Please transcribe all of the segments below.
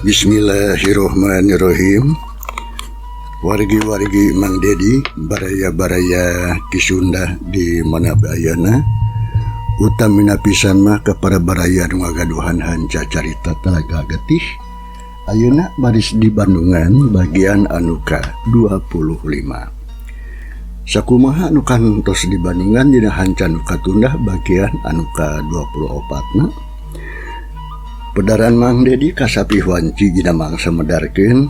Bismillahirrohmanirrohim. Wargi-wargi Mang Dedi, baraya-baraya di Sunda di mana bayana. Utamina pisan mah kepada baraya nu ngagaduhan hanca carita Talaga Getih. Ayeuna baris di Bandungan bagian anu ka-25. Sakumaha anu kantos di Bandungan dina hanca nu katundah bagian anu ka-24 na. Pedaran Mang Dedi kasapih wanci dina mangsa medarkeun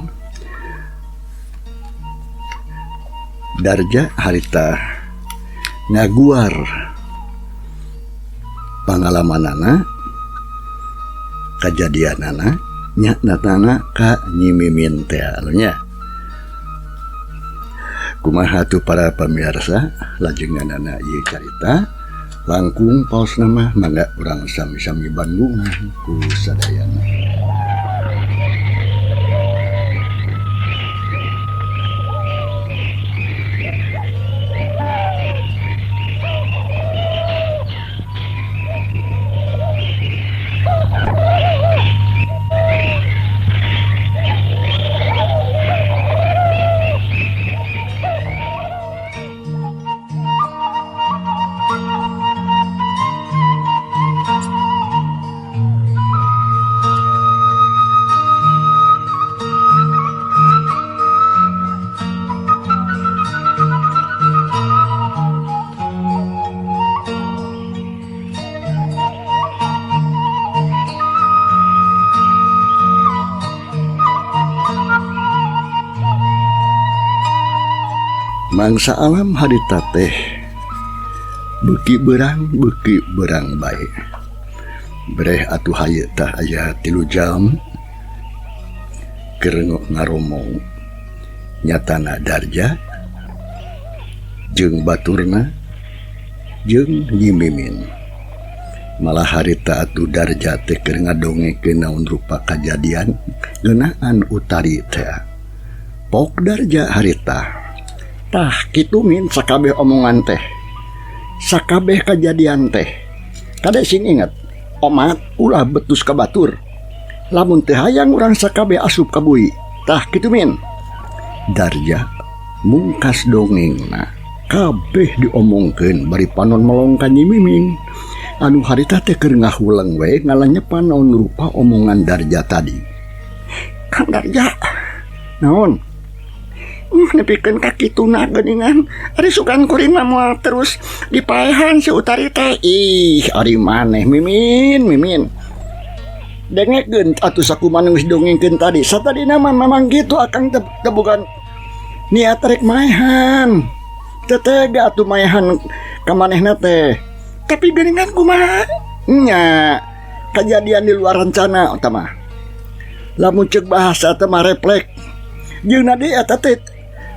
darja harita ngaguar pangalamanana kajadianana nya natana ka nyimimin teh nya. Kumaha tu para pamirsa lajenganana ieu carita langkung paus nama mangga urang sami-sami Bandungan ku sadayana. Mangsa alam harita teh beuki berang bae. Breh atuh haye tah aya 3 jam keur ngaromong nyatana darja jeung baturna jeung nyimimin. Malah harita atuh darja teh keur ngadongekeun naon rupa kajadian geunaan utari teh. Pok darja harita tah kitu min sakabeh omongan teh, sakabeh kajadian teh. Kada sing inget omat ulah betus ka batur, lamun teh hayang urang sakabeh asup ka bui. Tah kitu min. Darja mungkas dongengna kabeh diomongkeun bari panon melong ka nyimiming. Anu harita teh keur ngahuleng we ngalanyepan naon rupa omongan darja tadi. Kang Darja, naon? Nepikeun kakituna geuningan ari sukan kuring mah terus dipaehan si utari teh. Ih, ari maneh mimin. Dengekeun atuh sakumaha geus dongengkeun tadi. Satadina mah mamang kitu akang teh bukan niat rek maehan. Teu tega atuh maehan ka manehna teh. Tapi geuningan kumaha? Nya, kajadian di luar rencana eta mah. Lamun ceuk bahasa teh mah refleks. Jeung nadi eta teh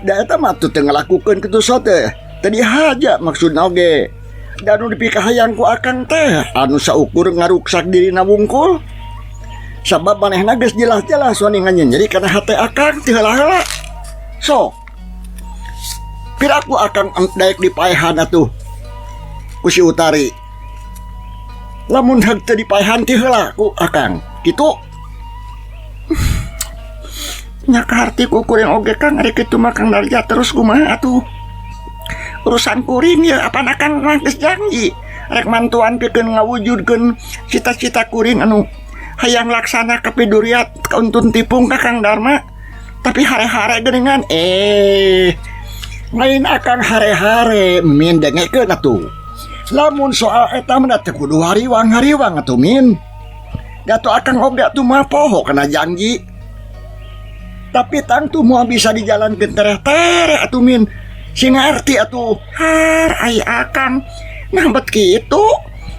da eta mah teu ngalakukeun kitu teh. Tadi haja maksudna oge. Da anu dipikahayang ku akang teh anu saukur ngaruksak dirina wungkul. Sabab manehna geus jelas-jelas wani nganyenjeri kana hate akang teu heula-heula. Sok. Piraku akang daek dipaehan atuh ku si utari. Lamun henteu dipaehan teu heula ku akang. Kitu. Nya kaharti ku kuring oge Kang ari kitu mah Kang Darja terus kumaha atuh urusan kuring ya apana Kang geus janji rek mantuan pikeun ngawujudkeun cita-cita kuring anu hayang laksana ka piduriat kauntun tipung ka Kang Darma. Tapi hare-hare geuningan lain akang hare-hare min dengekeun atuh. Lamun soal eta mah teh kudu hariwang atuh min. Gato akang oge atuh mah poho kana janji. Tapi tangtu mau bisa dijalankeun tereh-tereh atuh min. Sing ngarti atuh har ai akang nah bet kitu.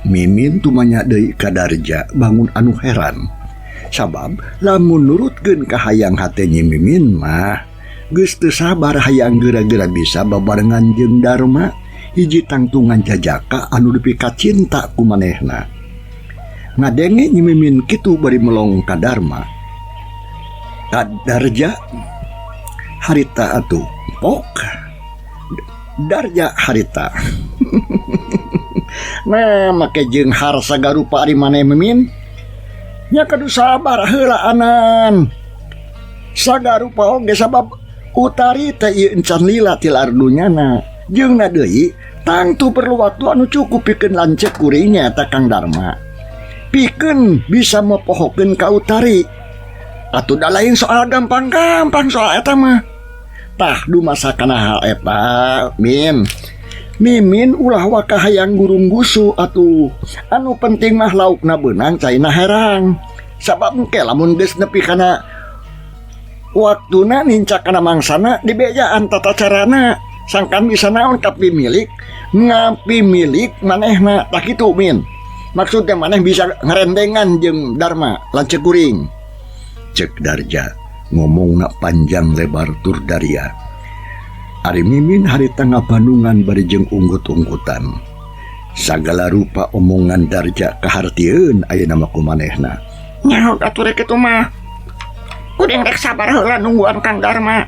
Mimin tu manya deui ka Darja bangun anu heran. Sabab lamun nurutkeun ka hayang hate Mimin mah geus teu sabar hayang geura-geura bisa babarengan jeung Darma hiji tangtungan jajaka anu dipikat cinta ku manehna. Ngadenge Mimin kitu bari melong ka Darma. Darja harita atuh pok Darja harita Nah make jeung har sagarupa ari maneh Mimin nya kudu sabar heula anan. Sagarupa oge sabab utari teh ieu encan lila ti lardunyana. Jeung na deui tangtu perlu waktu anu cukup pikeun lanceuk kuring nyaeta Kang Darma. Pikeun bisa mepohokeun ka utari. Atuh da lain soal gampang-gampang soal eta mah. Tah dumasa kana hal eta, Mimin ulah waka hayang gurung gusu atuh. Anu penting mah laukna beunang caina herang. Sabab engke lamun geus nepi kana waktuna nincak kana mangsana dibejaan tata carana sangkan bisa naon kapi milik ngapi milik manehna tah kitu Min. Maksudnya maneh bisa ngarendengan jeung Darma lanceuk kuring. Cek Darja ngomongna panjang lebar tur daria. Ari Mimin harita ngabandungan bari jeung unggut-unggutan. Sagala rupa omongan Darja kahartieun ayeuna mah kumanehna. Nyaho atuh rek kitu mah. Kuring rek sabar heula nungguan Kang Darma.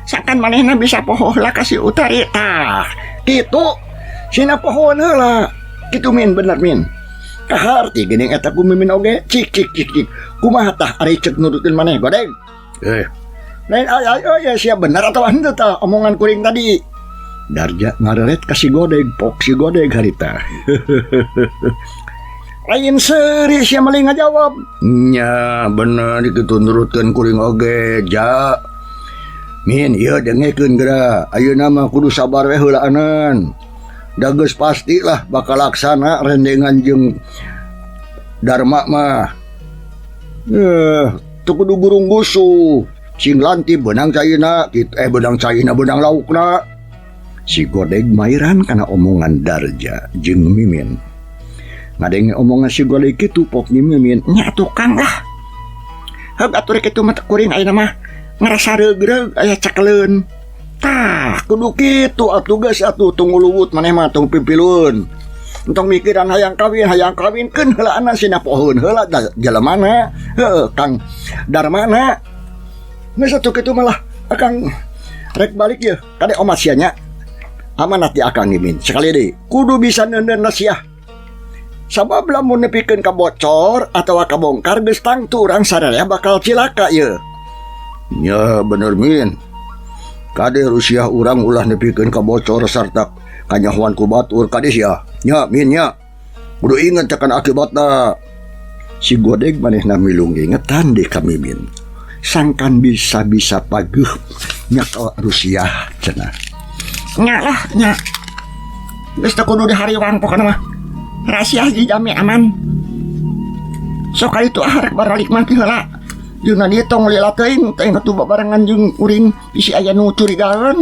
Sakan manehna bisa poho heula ka si Utari tah. Kitu sina pohoan heula. Kitu Min bener Min. Kaharti geuning eta ku Mimin oge. Cik. Kumaha tah ari ceuk nurutin maneh godeng? Lain ya siap benar atau henteu tah omongan kuring tadi. Darja ngareret ka si godeg, pok si godeg harita. Lain seuri sia meuli ngajawab. Nya bener kitu nurutkeun kuring oge, Ja. Min ieu dengekeun geura, ayeuna mah kudu sabar we heula anan. Da geus pastilah bakal laksana rendengan jeung Darma mah. Teu kudu gurung gusu. Cing lanti benang caina benang caina benang laukna. Si godeg mairan kana omongan Darja jeung Mimin. Ngadenge omongan si godeg kitu pok ni Mimin. Nya tukang lah. Heug atuh rek kitu mah kuring ayeuna mah ngarasa reug-reug aya cakeleun. Tah kudu kitu atuh geus atuh tunggu luwut maneh mah tong pipilun. Entong mikiran hayang kawinkeun heula anak sina pohoeun heula jelemana. Heuh Kang Darmana. Nges atuh kitu malah akang rek balik ya kade omat sia nya. Amanat di akang Mimin sekali deui kudu bisa neuneun sia. Sabab lamun nepikeun ka bocor atawa kabongkar geus tangtu urang sadaya bakal cilaka ye. Nya bener Min. Kade rusiah urang ulah nepikeun ka bocor sarta kanyahoan ku batur kade sia. Nya Min nya. Kudu inget tekan akibatna. Si godeg manehna milung ingetan deui ka Mimin. Sangkan bisa paguh nyak Rusia cenah. Nya lah nya. Geus teu kudu dihariwang pokona mah. Rahasia dijami aman. Sok ari tu arek baralik mah heula. Jeung dieu tong lila teuing atuh babarengan jeung uring bisi aya nu curigaan.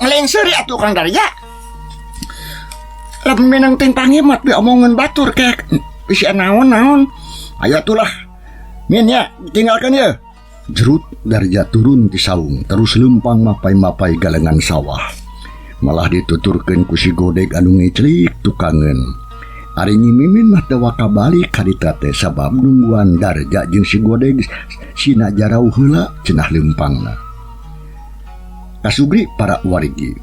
Lain seuri atuh Kang Darja. Lamun menang teh pangimat be omongan batur kek. Bisi naon. Aya atulah. Min ya, tinggalkan ya. Jerut Darja turun ti saung terus lempang mapai-mapai galengan sawah. Malah dituturkeun ku si godeg anu ngeclik tukangeun. Ari Nyi Mimin mah teu waka balik ka ditu teh sabab nungguan Darja jeung si godeg sina jarau heula cenah lempangna. Kasubri para warigi.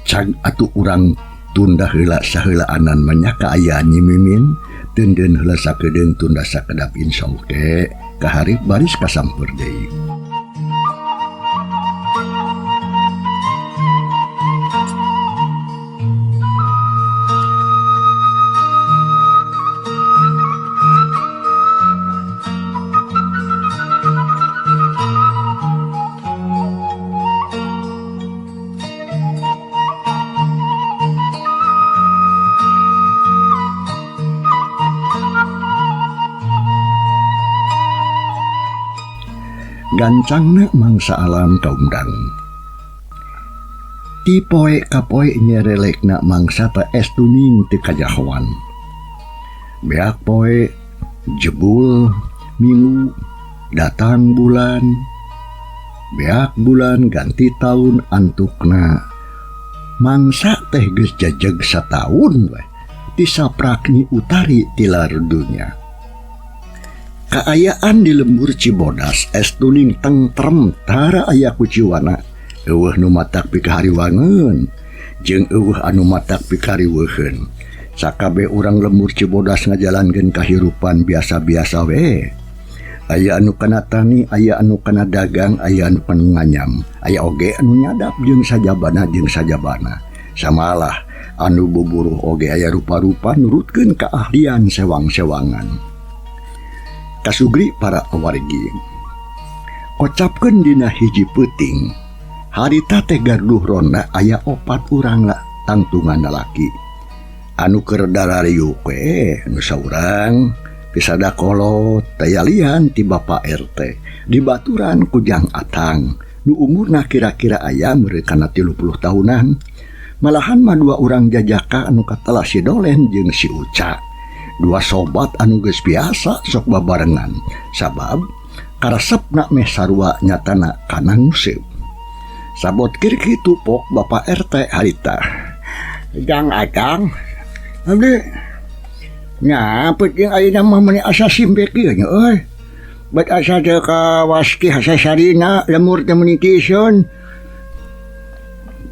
Cag atuh urang tunda heula saheulaan manyaka aya Nyi Mimin. Tenden heula sakedeung tunda sakedap insyaallah ke kaharip baris kasampeur deui. Gancangna mangsa alam kaumdang. Ti poe ka poe nyerelekna mangsa ta estuning ti kajahoan. Beak poe jebul minggu datang bulan. Beak bulan ganti tahun antukna. Mangsa teh geus jajeg sataun we ti saprakni utari tilar dunya. Kaayaan di lembur Cibodas estuning tentrem tara aya kuciwana eueuh nu matak pikahariwangeun jeung eueuh anu matak pikariweuheun Sakabe urang lembur Cibodas ngajalankeun kahirupan biasa-biasa we. Aya anu kana tani, aya anu kana dagang, aya anu kana nganyam, aya oge anu nyadap jeung sajabana. Samalah anu buburuh oge aya rupa-rupa nurutkeun keahlian sewang-sewangan. Kasugri para awargi, kocapkeun dina hiji peuting, harita teh garduh ronda aya 4 urang lah tangtungan lalaki. Anu keur darariuk we nu saurang pisada kolot tayalian ti Bapak RT dibaturan ku Jang Atang nu umurna kira-kira aya meureun kana 30 tahunan. Malahan mah 2 urang jajaka anu katelah si Dolen jeung si Uca, 2 sobat anu geus biasa sok babarengan sabab karesepna meh sarua nyatana kana nguseup. Sabot kieu kitu pok Bapak RT harita, Jang Atang abdi nya peuting ayeuna mah meni asa simpek ieu nya euy. Bet asa teu kawaski hasasarina lemur teh meuni tieun.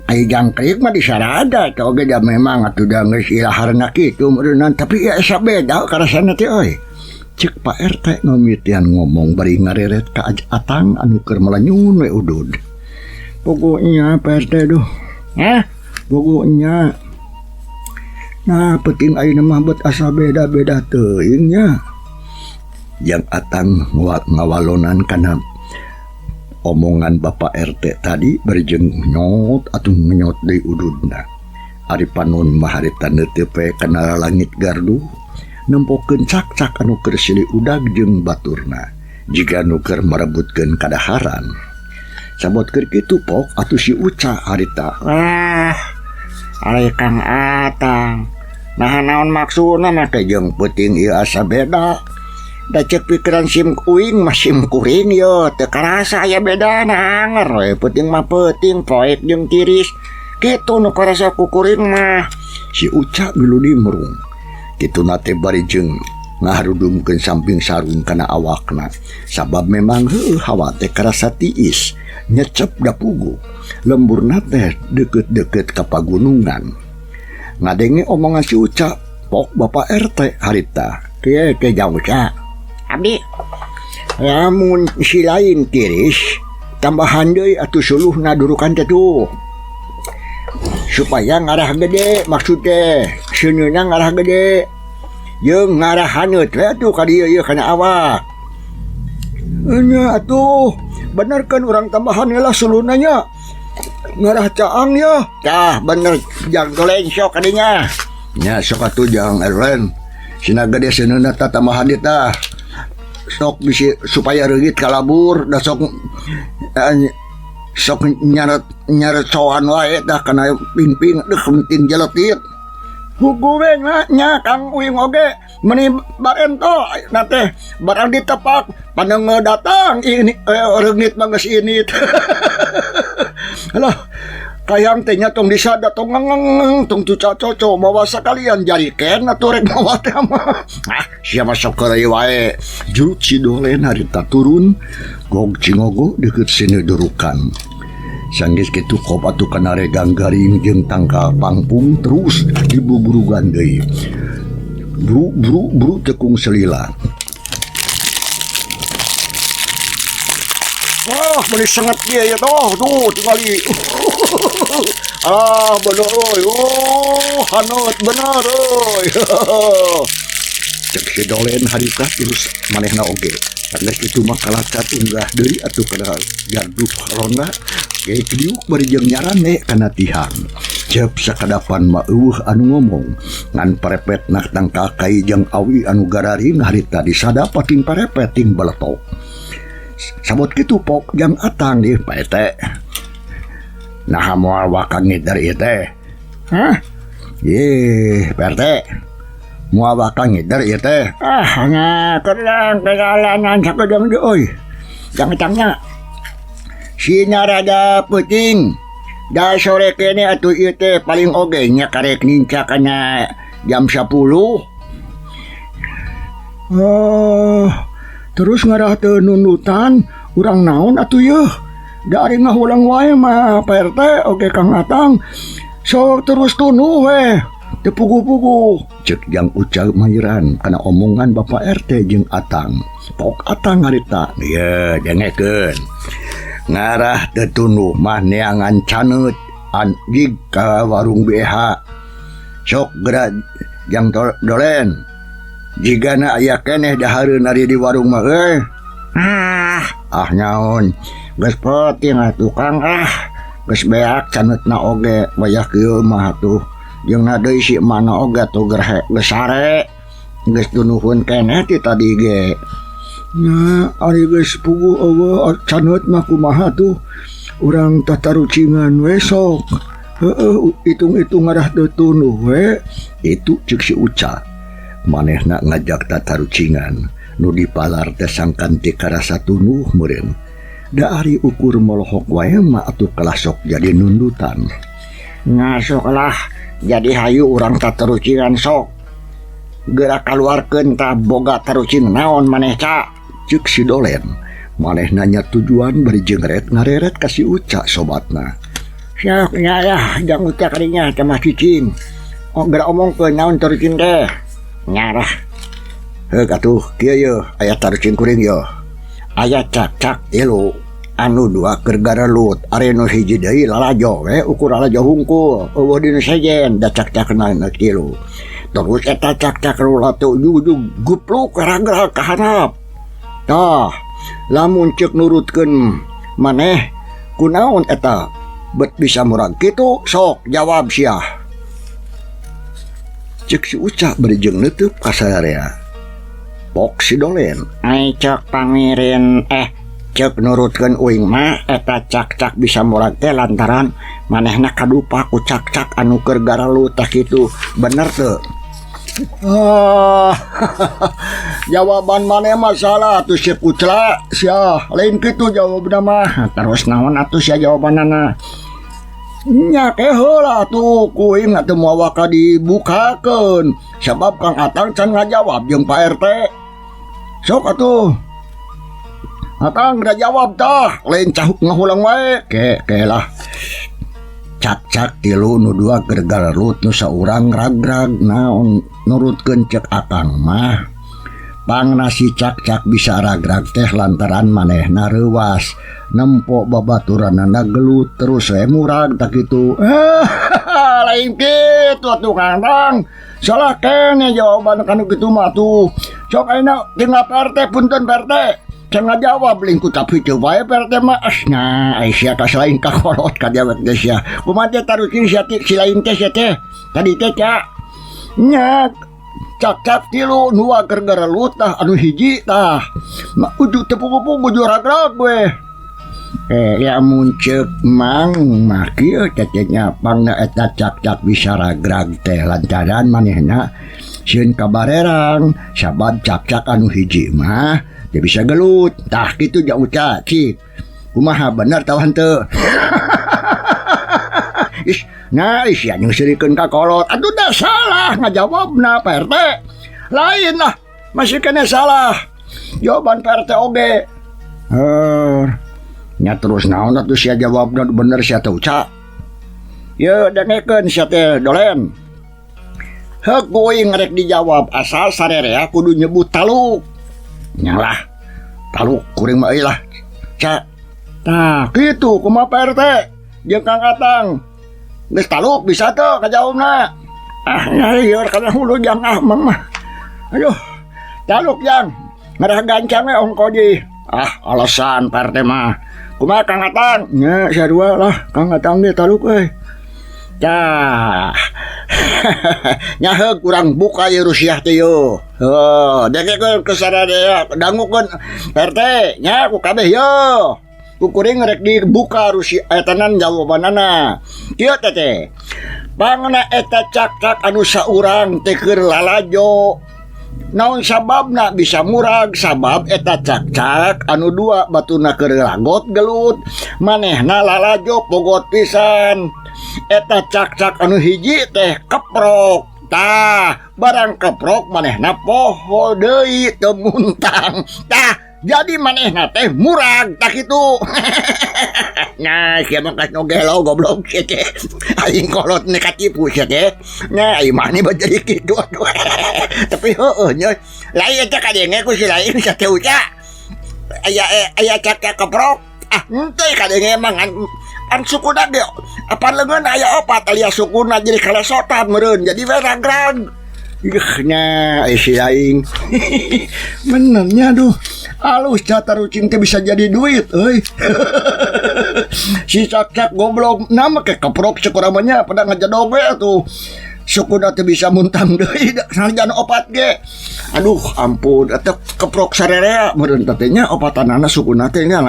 Ai jangkrik mah disarada teh oge da memang atuh da geus ilaharna kitu meureunan tapi ya asa beda karasana teh euy. Ceuk Pak RT ngomitian ngomong bari ngareret ka Atang anu keur melanyun we udud. Pokoknya Pak RT duh. Pokoknya nah penting ayeuna mah bet asa beda-beda teuing nya. Yang Atang ngawalonan kana omongan Bapak RT tadi berjeng nyot atuh nyot deui ududna. Ari panon mah harita neuteup kana langit gardu nempokeun cak-cak anu keur silih udag jeung baturna jiga anu keur marebutkeun kadaharan. Sabot keur kitu pok atuh si Uca harita, ari Kang Atang nah naon maksudna mah teh jeung peuting ieu asa beda. Da ceuk pikiran sim uing mah sim kuring yo teu karasa aya bedana anger we. Peuting mah peuting poek jeung tiris kitu nu karasa ku kuring mah. Si Uca biludi merung kituna teh bari jeung ngaharudumkeun samping sarung kana awakna sabab memang heueuh hawa teh karasa tiis nyecep da pugu lemburna teh deukeut-deukeut ka pagunungan. Ngadenge omongan si Uca pok Bapak RT harita, kieu ke Jang Uca abdi lamun si lain tiris tambahan deui atuh suluhna durukan teh tuh supaya ngarah gede, maksud teh seuneuna ngarah gede jeung ngarah haneut we atuh ka dieu ieu kana awak. Nya atuh bener kan urang tambahan heula suluhna nya ngarah caang ya. Tah bener Jang Dolen sok kadinya. Nya sok atuh Jang Erlen. Sina gede seuneuna tah tambahan dieu tah. Sok bisi supaya reugit kalabur da sok nyaret soan wae tah kana pingping deuh penting jeletit. Hukume nya Kang Uing oge meni barento na teh barang ditepak pandang datang ini reungit mah geus init. Alah kayang teh nya tong disada tong ngeng tong cuca-coco mawa sakalian jariken atuh rek mawa teh mah. Sia mah sok keureuy wae. Jurut si Dolen harita turun gog cingogo deukeut sini durukan. Sanggis kitu kop atuh kana regang garing jeung tangkal pangpung terus dibuburugan deui. Buru tekung selila. Beli sangat dia ya tuh tingali. Bener oi. Haneut bener oi. Cek si Dolen harita terus manehna oge. Karena itu mah kalacat unggah deui atuh kana gardu ronda. Ge kliuk bari jeung nyarane kana tihang. Cep sakadapan mah eueuh anu ngomong ngan parepetna tangkal kai jeung awi anu gararing harita disada pating parepet ting beletok. Sabot kitu pok Jang Atang di Pak RT. Nah moal wakang ngidar ieu teh. Pak RT. Moal wakang ngidar ieu teh. Nya kerang kegalanan sakedeng deui euy. Jang Atangnya. Sina rada peuting. Da sore kene atuh ieu teh paling oge nya karek ninca kana jam 10. Terus ngarah teu nunutan urang naon atuh yeuh. Da ari ngahulang wae mah Pak RT oge Kang Atang. So terus tunuh we. Tepugu-pugu. Cek Jang Uca mairan karena omongan Bapak RT jeung Atang. Pok Atang ngarita, "Ieu dengekeun. Ngarah teu tunduh mah neangan caneut an jig ka warung BH. Sok geura Jang Dolen. Jigana aya keneh dahareun ari di warung mah euy." Nyaon. Geus penting tukang geus beak caneutna oge wayah kieu mah atuh. Jeung na deui si mana oge tuh geus sare. Geus tunuhun keneh ti tadi ge. Nya ari geus pugu eueuh caneut mah kumaha tuh. Urang tatarucingan we sok. Heueuh hitung-hitung ngarah teu tunuh we. Itu cek si Uca. Manehna ngajak tatarucingan. Nu dipalar teh sangkan ti karasa tunuh meureun. Da ari ukur molohok wae mah atuh kelah sok jadi nundutan. Ngasok lah jadi hayu urang tatarucingan sok. Geura kaluarkeun ta boga tarucing naon maneh ca. Cek si Dolen. Maneh nanya tujuan bari jengret ngareret ka si Uca sobatna. Sok nya Jang Uca kadinya teh mah cicing. Geura omongkeun naon tarucing teh. Nyarah. Heuk atuh kieu yeuh aya tarucing kuring yeuh. Aya cak-cak Elu anu dua keur garelut are nu hiji deui lalajo we ukur lalajo hungkul eueuh dinu sejen da cak-cakna na kilu. Terus eta cak-cak rula teu ujug gupluk gerak-gerak ka handap. Tah, lamun ceuk nurutkeun maneh kunaon eta bet bisa murag kitu sok jawab sia. Cek si Uca bari jeung neuteub ka sararea. Pok si Dolen. Ai cek pangirin cek nurutkeun uing mah eta cak-cak bisa murag teh lantaran manehna kadupa ku cak-cak anu keur garelut tah kitu. Bener teu? Jawaban maneh mah salah atuh si Pucla sia lain kitu jawabna mah. Terus naon atuh sia jawabanana? Nya ke heula atuh kuing atuh moal ka dibukakeun sabab Kang Atang can ngajawab jeung Pak RT. Sok atuh Atang udah jawab tah lain cahuk ngahulang wae ke lah. Cak-cak tilu nu dua keur garelut nu saurang ragrag naon nurutkeun cek Akang mah pangna si cak-cak bisa ragrag teh lantaran manehna reuwas nempo babaturanna gelut terus we murag tak kitu. Lain kitu atuh Kang Atang. Salah keneh jawaban kanu kitu mah tuh. Sok ayeuna tinggal PRT punten PRT. Can ngajawab lingku tapi teu wae PRT mah asna ai sia ka lain ka kolot ka jawab teh sia. Kumaha teh tarucing sia si lain teh sia teh. Tadi teh ca. Nya cak-cak tilu nu keur garelut tah anu hiji tah. Mah ujug teu pugu-pugu ragrag we. Ya muncul mang mah kieu cecenya pangna eta cak-cak bisa ragrag teh lantaran manehna sieun kabarerang sabab cak-cak anu hiji mah teu bisa gelut. Tah kitu Jang Uca cik. Kumaha bener tau henteu? Nah sia nyusirikeun ka kolot. Aduh dah salah ngajawabna Pak RT. Lain lah masih kena salah. Jawaban Pak RT oge. Nya terus naon atuh sia jawabna bener sia teu Ca. Ye dengekeun sia teh Dolen. Heuk kuing rek dijawab asal sarerea kudu nyebut taluk. Nyalah taluk kuring mah euy lah Ca. Tah kitu kumaha Pak RT jeung Kang Atang. Geus taluk bisa teu kajawabna. Nyarieur kana hulu Jang mah. Aduh taluk Jang ngarah gancang we ongko di. Alasan Pak RT mah. Kumaha Kang Atang? Nya sarua lah Kang Atang ge taluk euy. Cah. Nya heuk urang buka ye Rusiah teh yo. Dengekeun ke sararea dangukeun Pak RT nya ku kabeh yo. Ku kuring rek dibuka Rusiah etanan jawabanana. Kieu teh. Pangna eta cak-cak anu saurang teh keur lalajo. Naon sababna bisa murag sabab eta cak-cak anu dua batuna keur lagot gelut manehna lalajo pogot pisan. Eta cak-cak anu hiji teh keprok. Tah barang keprok manehna poho deui teu muntang. Tah Jadi manehna teh murag tak itu. Nah, siya man kas nogelo goblok siya teh. Aing kolot ni katipu siya teh. Nah, ay mani ba jadi kitu aduh. Tapi heueuh nya. Lain teh kadenge ku si lain sa teh uca. Aya cak keprok. Ah, henteu kadenge emang an sukuna ge. Apa leungeun aya opat alias sukuna jadi kalesotan meureun. Jadi weragrag. Nya si aing. Benernya aduh. Alus catarucing teh bisa jadi duit euy. Si cak goblok nama ke keprok sekuramanya pada ngejadog we atuh. Sukuna teh bisa muntang deui sanajan opat ge. Aduh ampun eta keprok sarerea meureun teh nya opatanana sukuna teh nya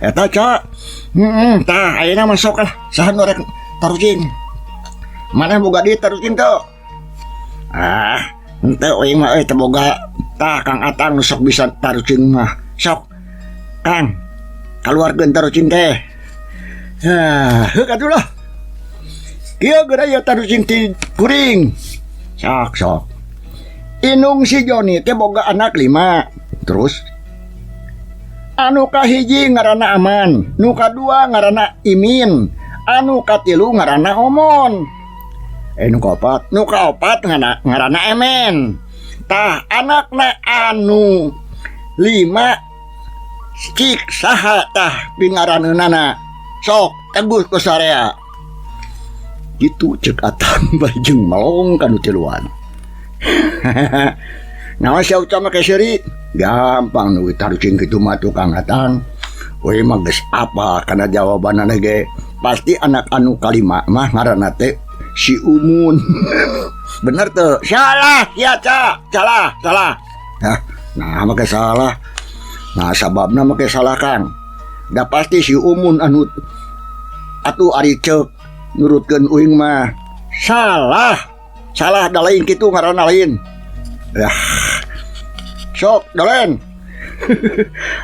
eta ca. Tah ayeuna mah sok lah saha nu rek tarucing. Mana boga di tarucing teh? Ah, henteu euy mah teu boga. Tah Kang Atang sok bisa tarucing mah. Sok. Kang, kaluarkeun tarucing teh. Heuk atuh lah. Kieu geura tarucing ti kuring. Sok. Inung si Joni teh boga anak 5. Terus anu kahiji ngaranna Aman, nu kadua ngaranna Imin, anu katilu ngaranna Omon. Nu kaopat ngaranna Emen. Tah anakna anu 5 cik saha tah pingaranneunana sok teguh ku sarea gitu cek Atang bajeng melong kanu tiluan. Naon sia ucap make seuri gampang nu tarucing kitu mah tukang Atang we mah geus apa kana jawabanna ge pasti anak anu kalima mah ngaranna teh si Umun. Bener tuh. Salah ya ca. Salah. Nah make salah. Nah sababna make salah Kang. Da pasti si Umun anu atuh ari ceuk nurutkeun uing mah salah da lain kitu ngaranna lain. Yah. Sok dolen.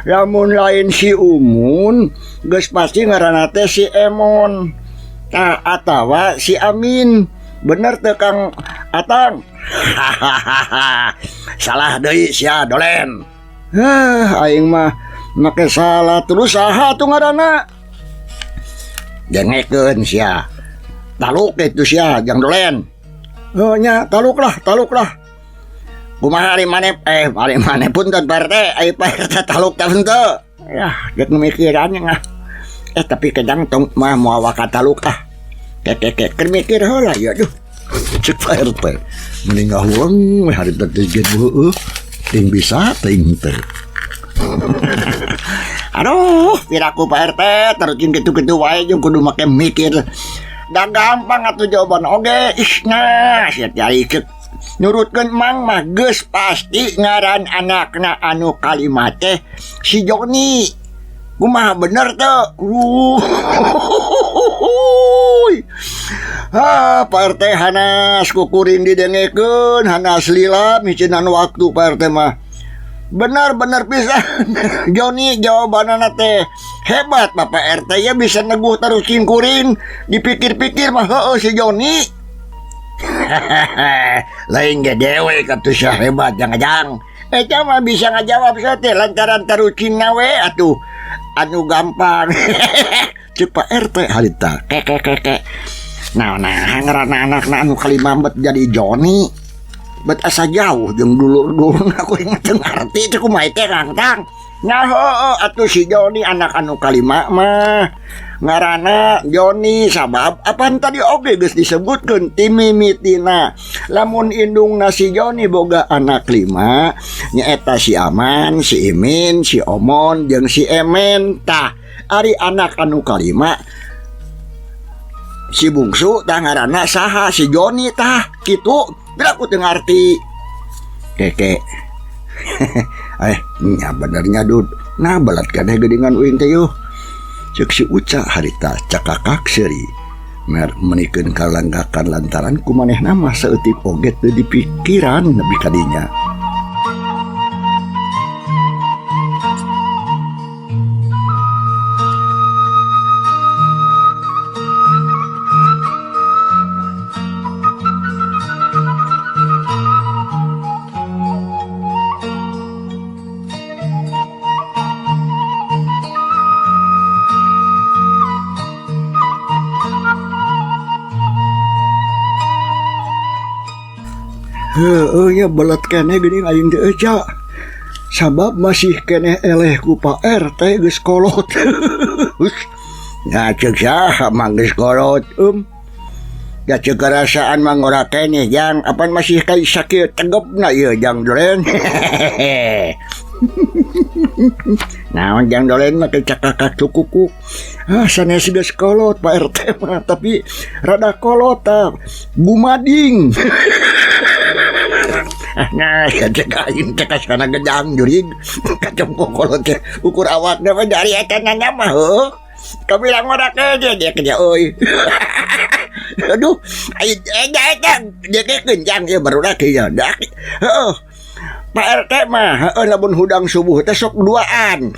Lamun lain si Umun geus pasti ngaranna teh si Emon. Tah atawa si Amin. Bener teh Kang Atang. Salah deui sia dolen. Aing mah make salah terus saha tuh ngaranna? Dengekeun sia. Taluk itu sia jang dolen. Nya taluk lah. Kumaha ari maneh punten Pak RT, ai Pak RT taluk teh henteu. Yah, geus mikirannya ngah. Tapi kedang tong mah moal ka taluk ah. Kek mikir heula ya aduh. Cek Pak RT. Mending ngahuleng we harita teh gen heueuh. Ting bisa ting teh. Aduh, piraku Pak RT tarucing kitu-kitu wae jeung kudu make mikir. Da gampang atuh jawaban oge. Nah, sia cari nurutkeun mang mah geus pasti ngaran anakna anu kalimat teh si Joni. Kumaha bener teh? Pak RT hanas kukuring didengekeun, hanas lila micinan waktu Pak RT mah. Benar-benar pisan. Joni jawabanana teh hebat Bapak RT ya bisa neguh tarucing kuring. Dipikir-pikir mah heueuh si Joni. Lain ge dewe katu sia hebat jang-jang. Eta mah bisa ngajawab sa teh lantaran tarucing we atuh. Anu gampang. Cek Pak RT harita kek. Nah ngaranna anakna anu kalima bet jadi Joni. Bet asa jauh jeung dulur-dulur aku inget ngarti teh kumaha teh Kang Tang. Nah heueuh atuh si Joni anak anu kalima mah ngaranna Joni sabab apaan tadi oge geus disebutkeun ti mimitina. Lamun indungna si Joni boga anak 5 nyaeta si Aman, si Imin, si Omon jeung si Emen. Tah ari anak anu kalima si bungsu tah ngaranna saha si Joni tah kitu. Aku teu ngarti. Keke. Nya benernya Dud. Nah balat kadeh geuningan uing teh yuh. Ceuk si Uca harita cakakak seuri. Mer menikeun kalanggakan lantaran kumanehna mah saeutik oge teu dipikiran nepi ka dinya. Ya belet keneh geuning aing teu eca. Sabab masih keneh eleh ku Pak RT geus kolot. Nya ceuk saha mang geus kolot ya ceuk kerasaan mah ora keneh jang apan masih kai sakit tegepna ieu jang dolen. Naon jang dolen mah cakak cukuku. Sanes geus kolot Pak RT mah tapi rada kolot gumading. Nah, ya cek aing teh kana gedang jurig kacem kolot teh ukur awakna mah dari eta nanya mah heuh. Kabilang ora kerja dia kerja euy. Aduh, aing eta dia keunjang ieu barudak ieu dak. Heuh. Pak RT mah lamun hudang subuh teh sok duaan.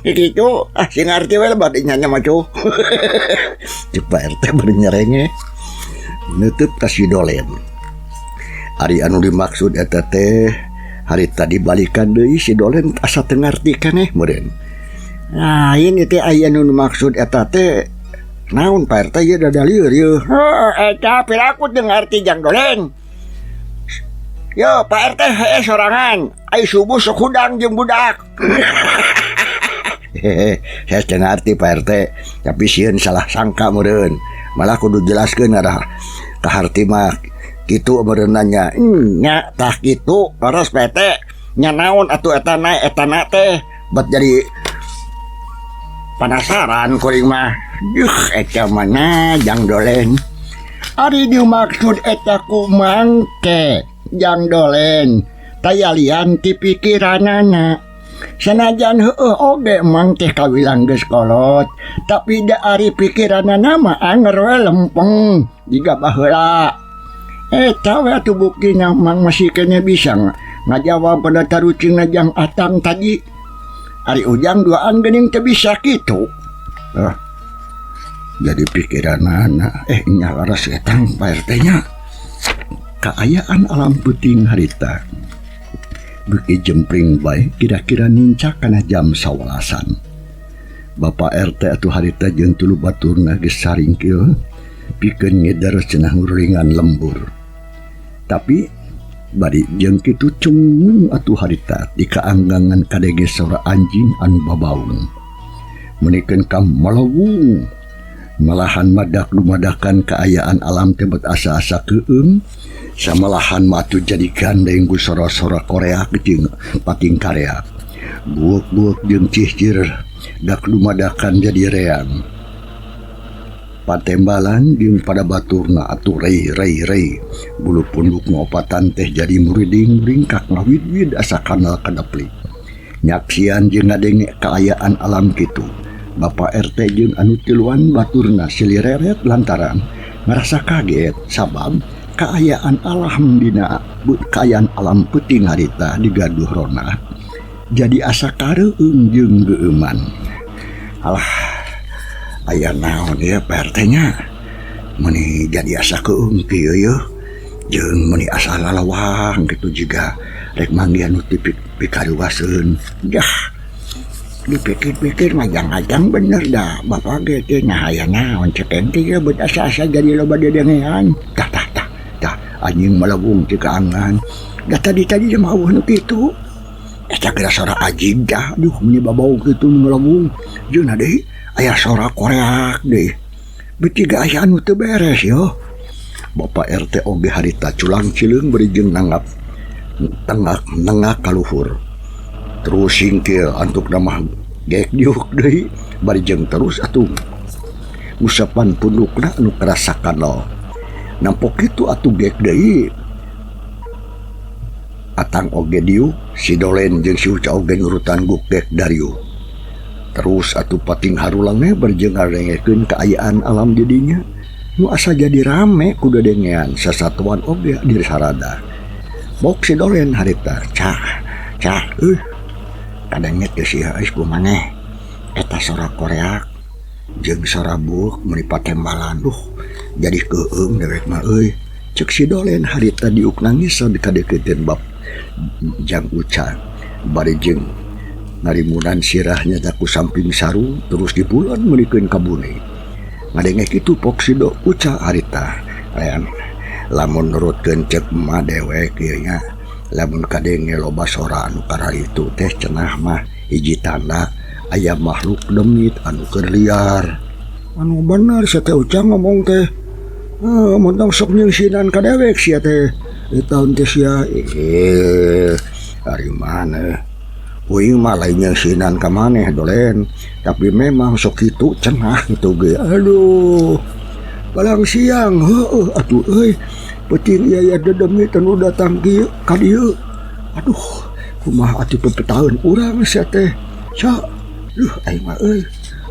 Kitu sing ngarti we bade nyanya mah cuh. Cuk Pak RT bari nyerenge. Neuteut ka si Dolen. Ari anu dimaksud eta teh harita dibalikan deui si Dolen asa teu ngarti keneh meureun. Nah, ini teh aya anu maksud eta teh naon Pak RT ieu dadalieur ieu. Eta piraku teu ngarti jang Dolen. Yo Pak RT sorangan, ai subuh sok hudang jeung budak. Saya teu ngarti Pak RT, tapi sieun salah sangka meureun. Malah kudu jelaskeun arah ka harti mah kitu meureun nanya. Nya tah kitu leres PT nya naon atuh etana teh bat jadi penasaran kuring mah. Eta mana jang Dolen. Ari dimaksud eta ku mangke jang Dolen tayalian ti pikiranana. Sanajan heueuh oge mang teh kawilang geus kolot, tapi da ari pikiranana mah anger we lempeng jiga baheula. Eta we atuh buktina mang masih kene bisa ngajawab pada tarucingna jang Atang tadi. Ari ujang duaan geuning teu bisa kitu. Jadi pikiranana nya laras etang Pak RT nya. Kaayaan alam puting harita beuki jempring bae kira-kira nincak kana jam 11-an. Bapak RT atuh harita jeung tulu baturna geus saringkil pikeun ngeder cenah nguringan lembur. Tapi bari jeung kitu cungung atuh harita di kaanggangan kadege sora anjing anu babaung. Menikeun kam malawung malahan madak lumadakan kaayaan alam teh bet asa-asa keung. Samalahan matu jadi gandeng ku sora-sora Korea jeung pating karya. Buuk-buuk jeung cihcir dak lumadakan jadi reang. Patembalan jeung pada baturna atuh rei. Bulu pundukna opatan teh jadi muriding ringkak ngawid-wid asa kanal kadepli. Nyaksian jeung ngadenge kaayaan alam kitu. Bapak RT jeung anu tiluan baturna silireret lantaran ngerasa kaget sabab kaayaan alam peuting harita digaduh rona jadi asa kareueung jeung geuman. Alah aya naon ya Pak RT nya meuni jadi asa keung kieu yeuh jeung meuni asa lalawang kitu jiga rek manggihan nu pikaruwaseun. Dipikir-pikir majang-majang bener dah bapak ge teh nya aya naon cek ente ge beut asa-asa jadi loba dedengean. Tah anjing malawung ti kaangan. Da tadi mah aweuh nu kitu. Eta geura sora ajig dah. Duh meni babau kitu nu malawung. Jeung deui aya sora koreak deui. Beuti ge aya anu teu beres yo. Bapak RT oge harita culang cileung beri jeung nanggap tengah kaluhur. Terus singkil antuk namah gek diuk deui bari jeung terus atuh usapan pundukna anu kerasakan lo. Nampok kitu atuh gek deui Atang oge diu si Dolen jeung si Uca oge nurutan guk gek dariu. Terus atuh pating harulangnya berjeng ngarengekeun kaayaan alam jadinya nu asa jadi rame ku dedengean sasatuan oge di sarada. Bok si Dolen harita cah kadangnya geus ieu geus kumaneh eta sora koreak jeung sora buuk meuni patembalan. Jadi keung dewek mah euy ceuk si Dolen harita diuk nangis dikadeukeuteun bab jang Uca bari jeung ngarimunan sirahnya ku samping sarung terus dibulan meunikeun kabune ngadenge kitu pok si Uca harita lamun nurutkeun cek mah dewek ieu nya lamun kadenge loba sora anu kararitu teh cenah mah hiji tanda aya makhluk demit anu keur liar. Anu bener sia teh Ucang ngomong teh. Montong sok nyeusinan ka dewek sia teh. Tahun teh sia Ari mana Uing mah lain nyeusinan ka maneh dolen, tapi memang sok kitu cenah kitu ge. Aduh, balang siang, atuh euy, peuting ieu dedemit anu datang ka dieu. Aduh, kumaha atuh pepetaun urang sia teh. Ca, aing mah euy,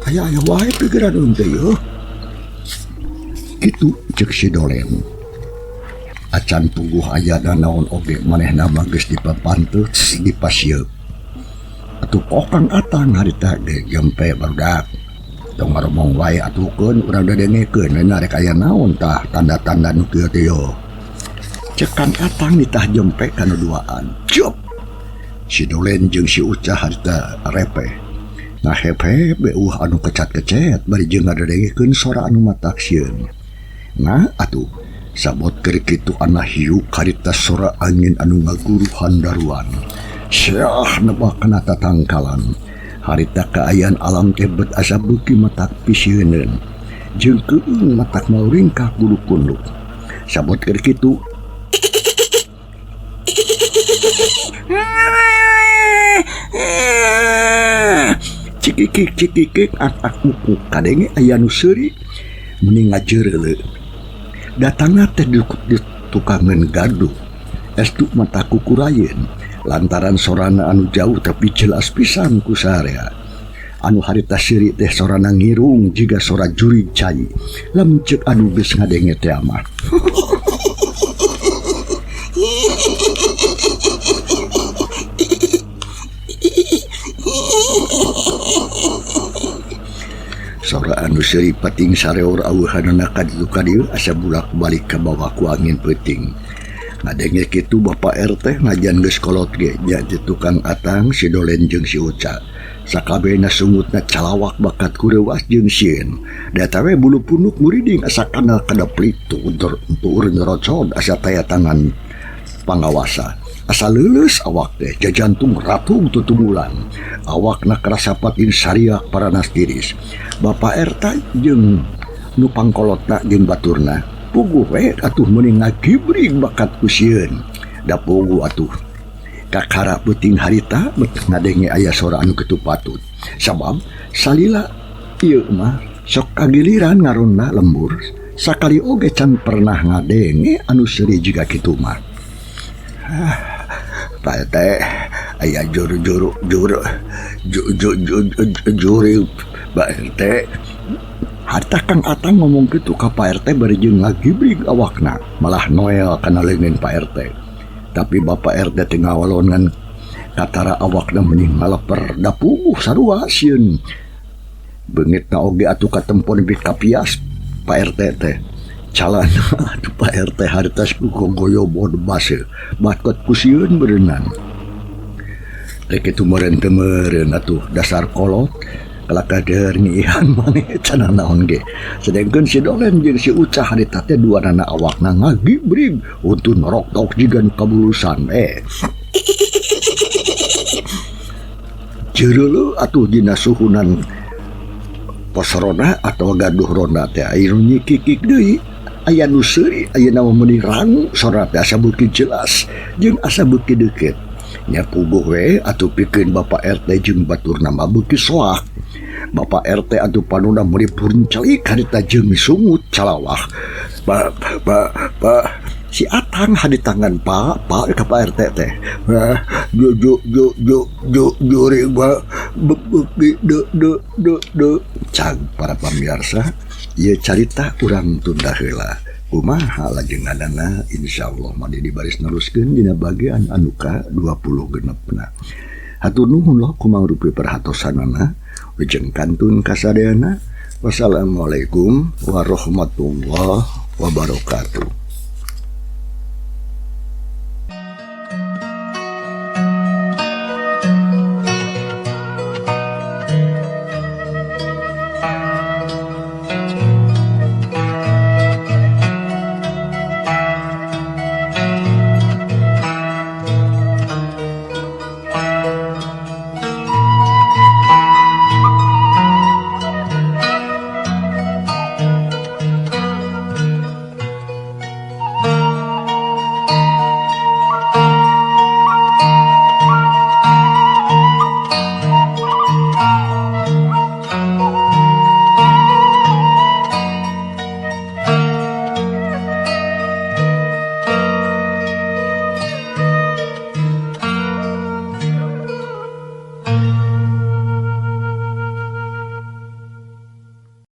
aya wae pikiran teh yeuh. Kitu ceuk si dolen. Acan puguh aya da naon oge manehna mah geus dipapanteut dipasieup. Atuh kokang atang harita ge jempe barudak. Tong ngaromong wae atuhkeun urang dadengekeun nya rek aya naon tah tanda-tanda nu kieu teh yo. Cek Kang Atang ditah jempe kana duaan. Cep. Si Dolen jeung si Ucah harita repeh. Ngahep-hep beuh anu kecat-kecet bari jeung ngadadengekeun sora anu mataksieun. Nah atuh sabot keur kitu ana hiuk harita sora angin anu ngaguruhan daruan. Syah nebak kana tatangkalan. Harita kaayaan alam teh bet asa beuki matak pisieun. Jeung keueung matak mauringkah bulu kunduk. Sabot keur kitu cikikik atak mukuk kadenge aya nu seuri mending ngajeureuleuk. Datangna teh di tukangan gaduh. Estu mata kukurayeun lantaran sorana anu jauh tapi jelas pisan ku sarea. Anu harita seuri teh sorana ngirung jiga sora jurig cai. Lamun ceuk anu geus ngadenge teh mah. Sora anu seuri pating sareor aweuhanna ka ditu ka dieu asa bulak-balik ka bawah ku angin peuting. Ngadenge kitu Bapak RT ngajan geus kolot ge nya di Tukang Atang, si Dolen jeung si Uca. Sakabehna sungutna calawak bakat kureuwas jeung sieun. Da we bulu punduk muriding asa kana kadeplik tuur nyorocod asa taya tangan pangawasa. Asa leuleus awak teh jajantung ratung tutumulan. Awakna karasa pating sariak paranas tiris. Bapak RT jeung nu pangkolotna jeung baturna puguh we atuh meuning ngagibrig bakat ku sieun. Da puguh atuh kakara peuting harita bet ngadenge aya sora anu kitu patut. Sabab salila ieu mah sok kagiliran ngaronna lembur sakali oge can pernah ngadenge anu seuri jiga kitu mah. Pak RT aya juru Pak RT. Harta Kang Atang ngomong gitu ka Pak RT bari jeung ngagibrig awakna malah noel kana leungeun Pak RT. Tapi Bapak RT teh ngawalongan katara awakna mending ngaleper da puguh sarua sieun. Beungitna oge atuh katempon bit kapias Pak RT teh. Calan atuh Pak RT hartas ku goyo bod base batkot ku sieun berenang. Rek kitu meureun teu meureun atuh dasar kolot. Kalakader ngihan maneh cenah naon ge. Sedengkeun si Dolen jeung si Ucah harita teh duanana awakna ngagibrig untuk norok-tok jiga nu kabulusan Jeureuleuh atuh dina suhunan pos ronda atau gaduh ronda teh aya nu nyikik deui. Aya nu seuri ayeuna mah meuni rang sora teh asa beuki jelas jeung asa beuki deukeut. Nya puguh we atuh pikeun Bapak RT jeung baturna mah beuki soak. Bapak RT atuh panuna meuli purncalik harita jeung sungut calawah. Pak si Atang hadi tangan Pak ka Pak RT teh. Juri gua beuki de cang para pamirsa. Ieu carita urang tunda heula. Kumaha lajenganana insyaallah mah di baris neruskeun dina bagian anu ka 20 genepna. Hatur nuhun loh kumangrupi perhatosanana. Ujeng kantun kasadeana. Wassalamualaikum warahmatullahi wabarakatuh.